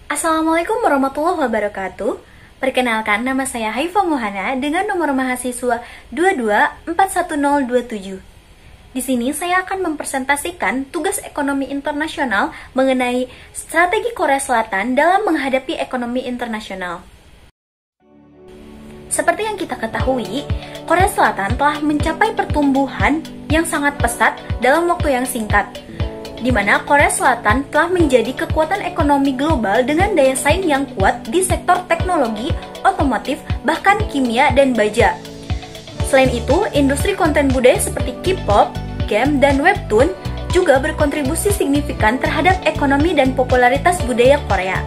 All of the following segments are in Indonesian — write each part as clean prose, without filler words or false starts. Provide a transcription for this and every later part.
Assalamualaikum warahmatullahi wabarakatuh. Perkenalkan, nama saya Haifa Mohana dengan nomor mahasiswa 2241027. Di sini saya akan mempresentasikan tugas ekonomi internasional mengenai strategi Korea Selatan dalam menghadapi ekonomi internasional. Seperti yang kita ketahui, Korea Selatan telah mencapai pertumbuhan yang sangat pesat dalam waktu yang singkat, di mana Korea Selatan telah menjadi kekuatan ekonomi global dengan daya saing yang kuat di sektor teknologi, otomotif, bahkan kimia dan baja. Selain itu, industri konten budaya seperti K-pop, game, dan webtoon juga berkontribusi signifikan terhadap ekonomi dan popularitas budaya Korea.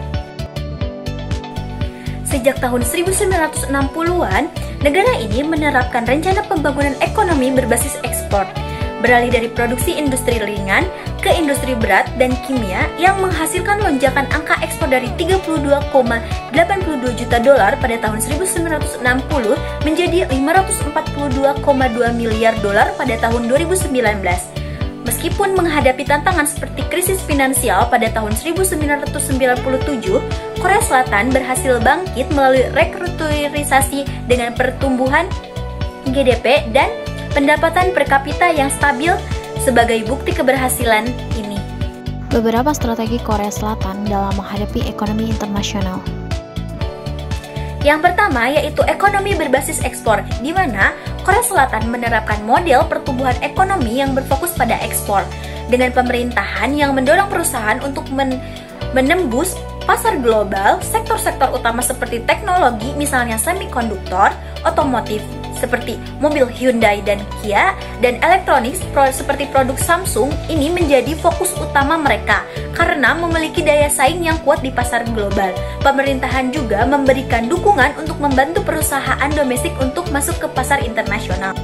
Sejak tahun 1960-an, negara ini menerapkan rencana pembangunan ekonomi berbasis ekspor, beralih dari produksi industri ringan ke industri berat dan kimia yang menghasilkan lonjakan angka ekspor dari 32,82 juta dolar pada tahun 1960 menjadi 542,2 miliar dolar pada tahun 2019. Meskipun menghadapi tantangan seperti krisis finansial pada tahun 1997, Korea Selatan berhasil bangkit melalui restrukturisasi dengan pertumbuhan GDP dan pendapatan per kapita yang stabil sebagai bukti keberhasilan ini. Beberapa strategi Korea Selatan dalam menghadapi ekonomi internasional. Yang pertama yaitu ekonomi berbasis ekspor, di mana Korea Selatan menerapkan model pertumbuhan ekonomi yang berfokus pada ekspor, dengan pemerintahan yang mendorong perusahaan untuk menembus pasar global. Sektor-sektor utama seperti teknologi, misalnya semikonduktor, otomotif, seperti mobil Hyundai dan Kia, dan elektronik seperti produk Samsung ini menjadi fokus utama mereka karena memiliki daya saing yang kuat di pasar global. Pemerintahan juga memberikan dukungan untuk membantu perusahaan domestik untuk masuk ke pasar internasional.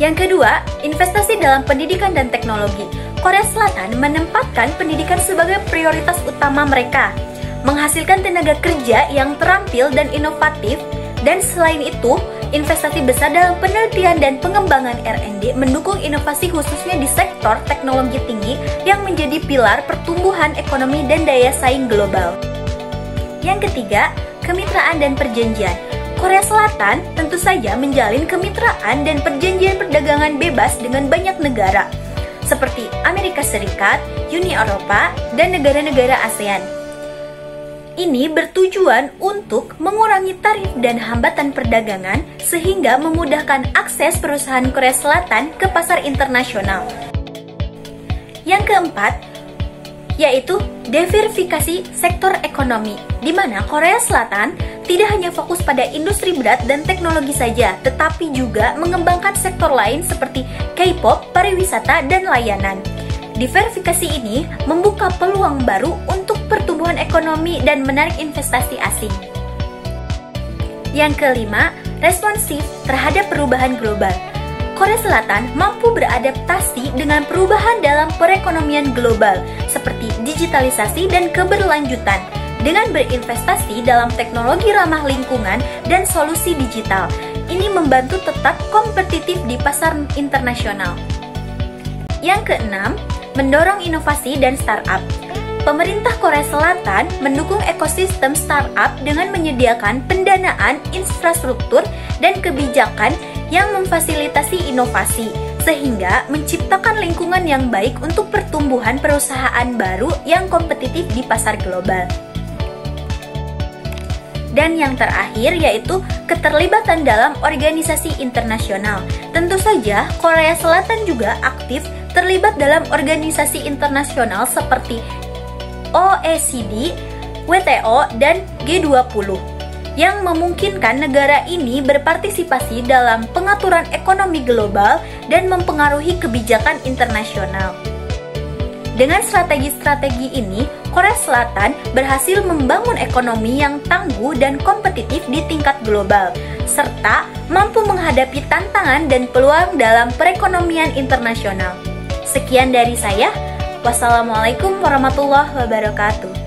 Yang kedua, investasi dalam pendidikan dan teknologi. Korea Selatan menempatkan pendidikan sebagai prioritas utama mereka, menghasilkan tenaga kerja yang terampil dan inovatif, dan selain itu, investasi besar dalam penelitian dan pengembangan R&D mendukung inovasi khususnya di sektor teknologi tinggi yang menjadi pilar pertumbuhan ekonomi dan daya saing global. Yang ketiga, kemitraan dan perjanjian. Korea Selatan tentu saja menjalin kemitraan dan perjanjian perdagangan bebas dengan banyak negara, seperti Amerika Serikat, Uni Eropa, dan negara-negara ASEAN. Ini bertujuan untuk mengurangi tarif dan hambatan perdagangan sehingga memudahkan akses perusahaan Korea Selatan ke pasar internasional. Yang keempat, yaitu diversifikasi sektor ekonomi, di mana Korea Selatan tidak hanya fokus pada industri berat dan teknologi saja, tetapi juga mengembangkan sektor lain seperti K-pop, pariwisata, dan layanan. Diversifikasi ini membuka peluang baru untuk pertumbuhan ekonomi dan menarik investasi asing. Yang kelima, responsif terhadap perubahan global. Korea Selatan mampu beradaptasi dengan perubahan dalam perekonomian global seperti digitalisasi dan keberlanjutan dengan berinvestasi dalam teknologi ramah lingkungan dan solusi digital. Ini membantu tetap kompetitif di pasar internasional. Yang keenam, mendorong inovasi dan startup. Pemerintah Korea Selatan mendukung ekosistem startup dengan menyediakan pendanaan, infrastruktur, dan kebijakan yang memfasilitasi inovasi, sehingga menciptakan lingkungan yang baik untuk pertumbuhan perusahaan baru yang kompetitif di pasar global. Dan yang terakhir yaitu keterlibatan dalam organisasi internasional. Tentu saja Korea Selatan juga aktif terlibat dalam organisasi internasional seperti OECD, WTO, dan G20 yang memungkinkan negara ini berpartisipasi dalam pengaturan ekonomi global dan mempengaruhi kebijakan internasional. Dengan strategi-strategi ini, Korea Selatan berhasil membangun ekonomi yang tangguh dan kompetitif di tingkat global, serta mampu menghadapi tantangan dan peluang dalam perekonomian internasional. Sekian dari saya. Wassalamualaikum warahmatullahi wabarakatuh.